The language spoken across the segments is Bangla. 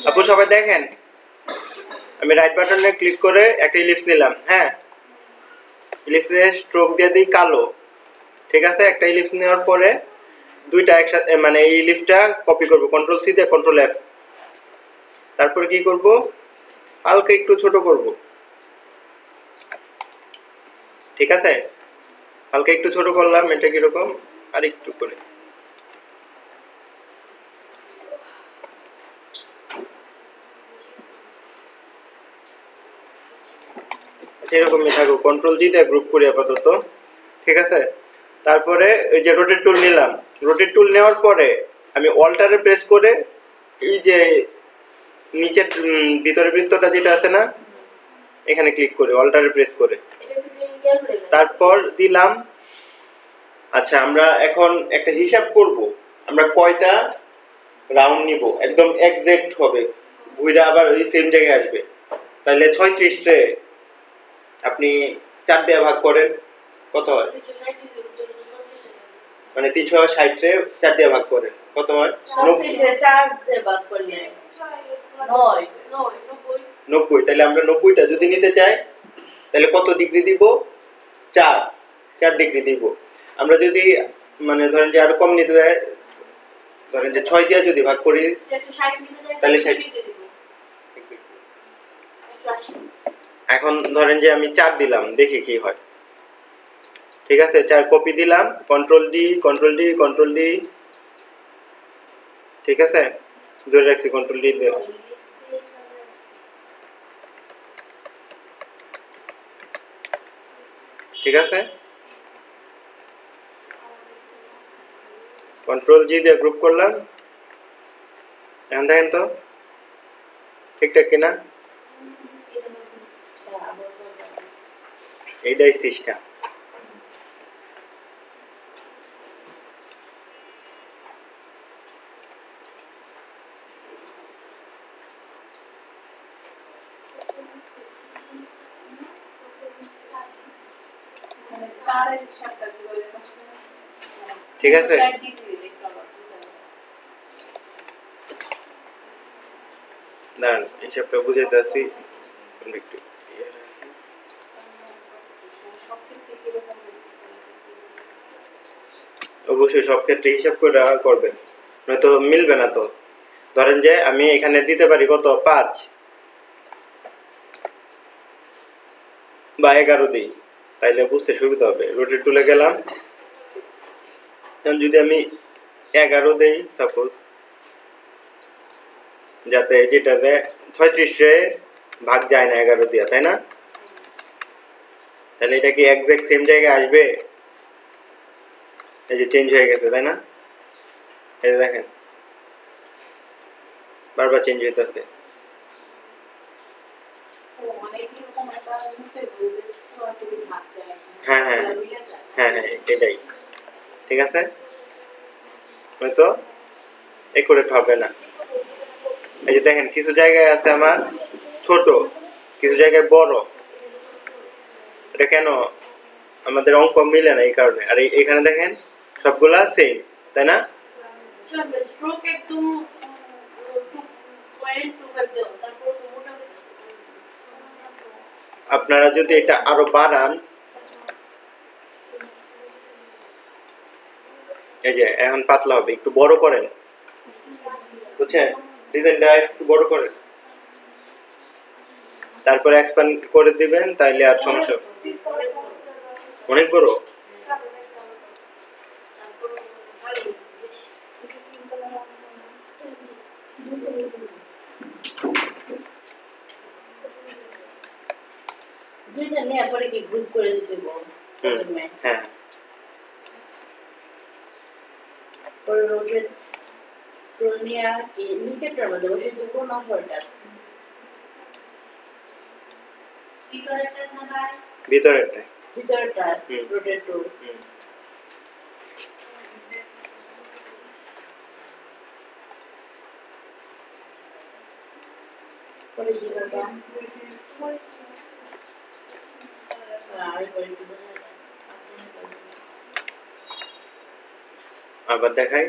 আপু সবাই দেখেন, আমি রাইট বাটনে ক্লিক করে একটা ইলিপস নিলাম। হ্যাঁ, ইলিপসে স্ট্রোক দিয়ে দিই কালো। ঠিক আছে, একটা ইলিপস নেওয়ার পরে দুইটা একসাথে, মানে এই ইলিপসটা কপি করব, কন্ট্রোল সি দিয়ে কন্ট্রোল এফ। তারপরে কি করব, হালকা একটু ছোট করব। ঠিক আছে, হালকা একটু ছোট করলাম। এটা কিরকম, আর একটু করে সেরকমই থাকো। কন্ট্রোল জি দিয়ে গ্রুপ করি আপাতত। ঠিক আছে, তারপরে এই যে রোটেট টুল নিলাম। রোটেট টুল নেওয়ার পরে আমি অল্টারে প্রেস করে এই যে নিচের ভিতরে বৃত্তটা যেটা আছে না, এখানে ক্লিক করে অল্টারে প্রেস করে তারপর দিলাম। আচ্ছা, আমরা এখন একটা হিসাব করব, আমরা কয়টা রাউন্ড নিব, একদম এক্সাক্ট হবে, ঘুরে আবার ওই সেম জায়গায় আসবে। তাহলে 36 রে আপনি 4 দিয়ে ভাগ করেন, কত হয়? মানে 360 রে 4 দিয়ে ভাগ করেন, কত হয়? 90 রে 4 দিয়ে ভাগ করলে 90। তাহলে আমরা 90টা যদি নিতে চাই তাহলে কত ডিগ্রি দিব? 4 ডিগ্রি দিব। আমরা যদি মানে ধরেন যে আরো কম নিতে চাই, ধরেন যে 6 দিয়ে যদি ভাগ করি তাহলে 60 দিব। এখন ধরেন যে আমি 4 দিলাম, দেখি কি হয়। ঠিক আছে, 4 কপি দিলাম, control D control D control D. ঠিক আছে, ধরে রাখছি, কন্ট্রোল ডি দিয়ে। ঠিক আছে, কন্ট্রোল জি দিয়ে গ্রুপ করলাম। এখন দেখেন তো ঠিকঠাক কিনা। এইটাই সিস্টেম। ঠিক আছে, দাঁড়ান হিসাবটা বুঝাইতে আসি একটু। অবশ্যই সব ক্ষেত্রে হিসাব করে করবেন, নয়তো মিলবে না। তো ধরেন যে আমি এখানে দিতে পারি কত, 5 বা 11 দিই, তাইলে বুঝতে সুবিধা হবে। রোটেট টুলে গেলাম, যদি আমি 11 দেই সাপোজ, যাতে যেটাতে 36 রে ভাগ যায় না 11 দিয়া, তাই না? তাহলে এটা কি এক্সাক্ট সেম জায়গায় আসবে? এই যে চেঞ্জ হয়ে গেছে, তাই না? এই দেখেন বারবার চেঞ্জ হইতেছে। হ্যাঁ হ্যাঁ হ্যাঁ হ্যাঁ, এটাই। ঠিক আছে, হয়তো একুরেট হবে না। এই যে দেখেন কিছু জায়গায় আছে আমার ছোট, কিছু জায়গায় বড়। এটা কেন? আমাদের অঙ্ক মিলে না এই কারণে। আর এখানে দেখেন সবগুলা সেম, তাই না? আপনারা যদি এটা আরো বাড়ান, এই যে এখন পাতলা হবে, একটু বড় করেন, বুঝছেন? ডিজাইনটা একটু বড় করেন, তারপরে এক্সপ্যান্ড করে দিবেন, তাইলে আর সমস্যা। অনেক বড়। দুইটা নিয়ে পরে কি গ্রুপ করে দিতে বল। হ্যাঁ, পরে রোটেট টুল নিয়ে কি নিচেরটার মধ্যে বসে তো কোন নম্বরটা ভিতরেরটা ভিতরটা রোটেট টুল। পরে কি করবা? আবার দেখাই।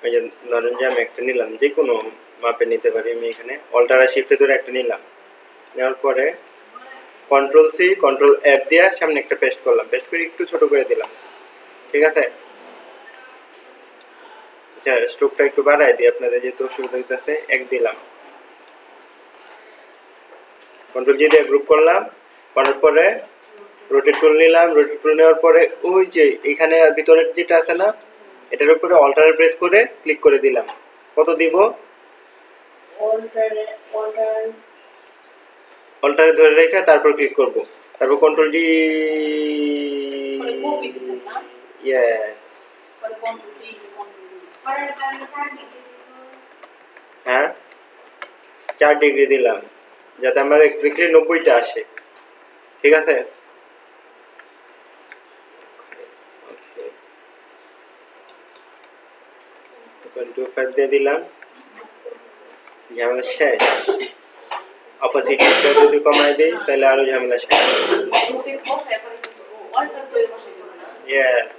এই যে ধরেন যে আমি একটা নিলাম, যে কোনো মাপে নিতে পারি আমি, এখানে অল্টার আর শিফটে ধরে একটা নিলাম, নেওয়ার পরে কন্ট্রোল সি কন্ট্রোল এফ দিয়ে সামনে একটা পেস্ট করলাম, পেস্ট করে একটু ছোট করে দিলাম, ঠিক আছে। আচ্ছা স্ট্রোকটা একটু বাড়াই দিই আপনাদের যেহেতু অসুবিধা হইতেছে, এক দিলাম, কন্ট্রোল জি দিয়ে গ্রুপ করলাম, করার পরে রোটেট টুল নিলাম, রোটেট টুল নেওয়ার পরে ওই যে এখানে ভিতরে যেটা আছে না, এটার উপরে অল্টার প্রেস করে ক্লিক করে দিলাম। কত দিব? অল্টারে ধরে রেখে তারপর ক্লিক করব, তারপর কন্ট্রোল ডি, ইয়েস, হ্যাঁ 4 ডিগ্রি দিলাম যাতে আমার এক্স্যাক্টলি 90টা আসে, ঠিক আছে। 25 দিয়ে দিলাম, ঝামেলা শেষ। অপোজিটটা যদি কমাই দেই তাহলে আরো ঝামেলা শেষ। ইয়েস,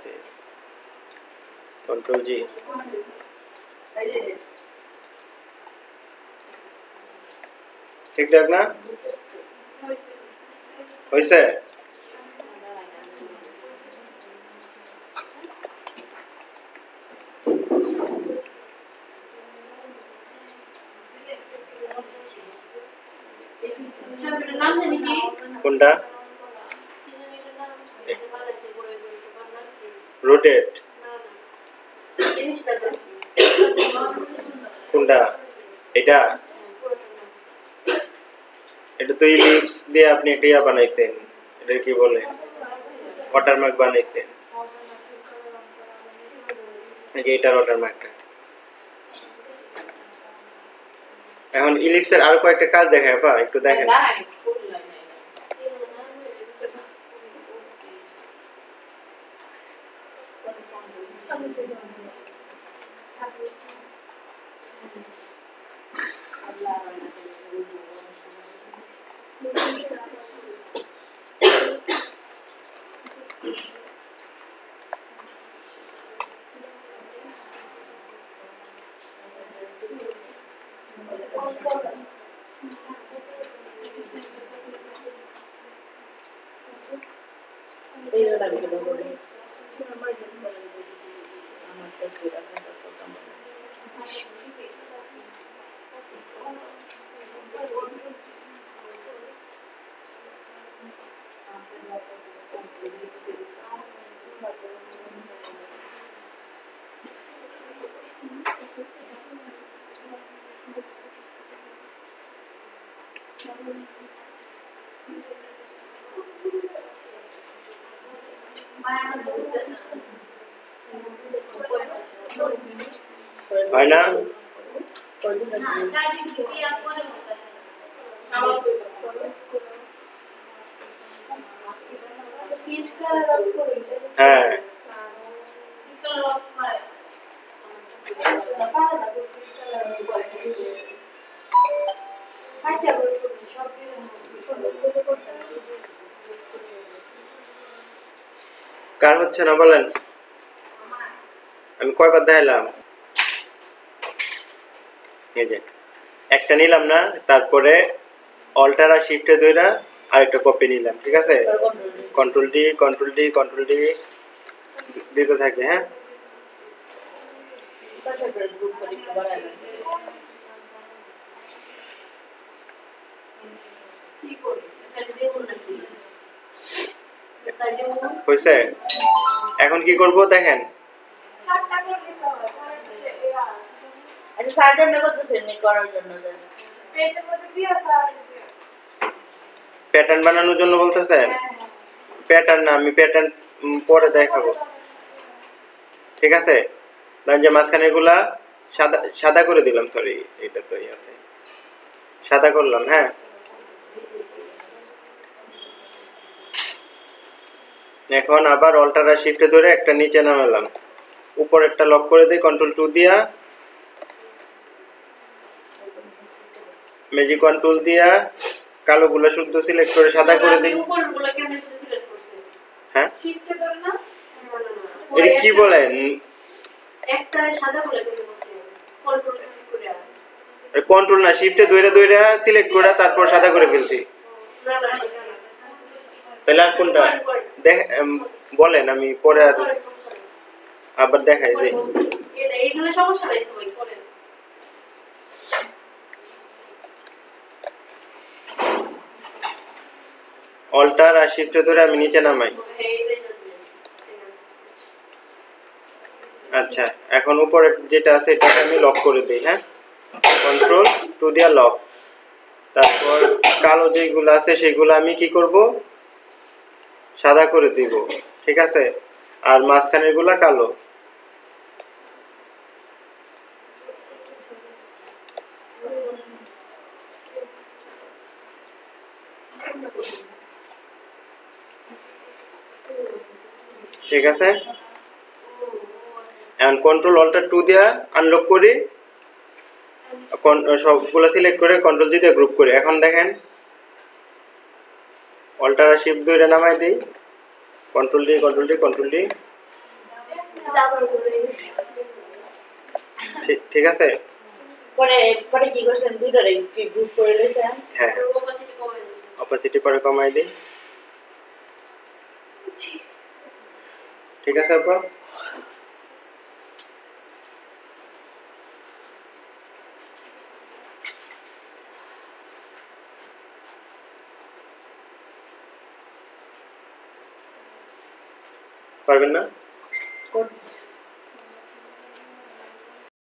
কন্ট্রোল জি, ঠিকঠাক না হয়েছে? কোনটা? রোটেট, কোনটা? এটা এটা তো ইলিপস দিয়ে আপনি একটা ইয়া বানাইছেন, এটা কি বলে, ওয়াটারমার্ক বানাইছেন, এই যে এটার ওয়াটারমার্কটা। এখন ইলিপসের আরো কয়েকটা কাজ দেখায় আপা, একটু দেখেন। হয় না? হ্যাঁ কার হচ্ছে না বলেন? আমি কয়বার দেখাইলাম? এই যে একটা নিলাম না, তারপরে অল্টার আর শিফটে ধইরা আরেকটা কপি নিলাম, ঠিক আছে। Control D control D control D দিতে থাকবে, হ্যাঁ। হয়েছে? এখন কি করব দেখেন, প্যাটার্ন বানানোর জন্য বলতেছেন? প্যাটার্ন না, আমি প্যাটার্ন পরে দেখাবো, ঠিক আছে। ধরেন যে মাঝখানের গুলা সাদা সাদা করে দিলাম, সরি এটা তো ইয়াতে সাদা করলাম, হ্যাঁ। এখন আবার অল্টার আর শিফটে ধরে একটা নিচে নামালাম, উপর একটা লক করে দিই কন্ট্রোল 2 দিয়া, ম্যাজিক কন্ট্রোল দিয়া কালোগুলো শুদ্ধ সিলেক্ট করে সাদা করে দিই। হ্যাঁ এটা কি বলেন? একটা সাদা করে কন্ট্রোল না, শিফটে দইরা দইরা সিলেক্ট করে তারপর সাদা করে ফেলছি। তাহলে আর কোনটা দেখ বলেন, আমি পরে আর আবার দেখাই দিই। এইগুলো সমস্যা নাই তো ভাই, করেন। অল্টার আর শিফটে ধরে আমি নিচে নামাই। আচ্ছা, এখন উপরে যেটা আছে এটাকে আমি লক করে দিই। হ্যাঁ, কন্ট্রোল টু দিয়া লক। তারপর কালো যেগুলো আছে সেগুলো আমি কি করব, সাদা করে দিব। ঠিক আছে, আর মাঝখানের গুলা কালো। ঠিক আছে, এখন কন্ট্রোল অল্টার টু দিয়া আনলক করি, সবগুলো সিলেক্ট করে কন্ট্রোল জি দিয়ে গ্রুপ করি। এখন দেখেন অল্টার আর শিফট ধরে নামাই দিই, control D control D control D. ঠিক আছে, পরে পরে কি করছেন, দুটোরে কি গ্রুপ করে লইছেন? হ্যাঁ, অপাসিটি পরে কমাই দিই। ঠিক আছে আপা, পারবেন না? করছি।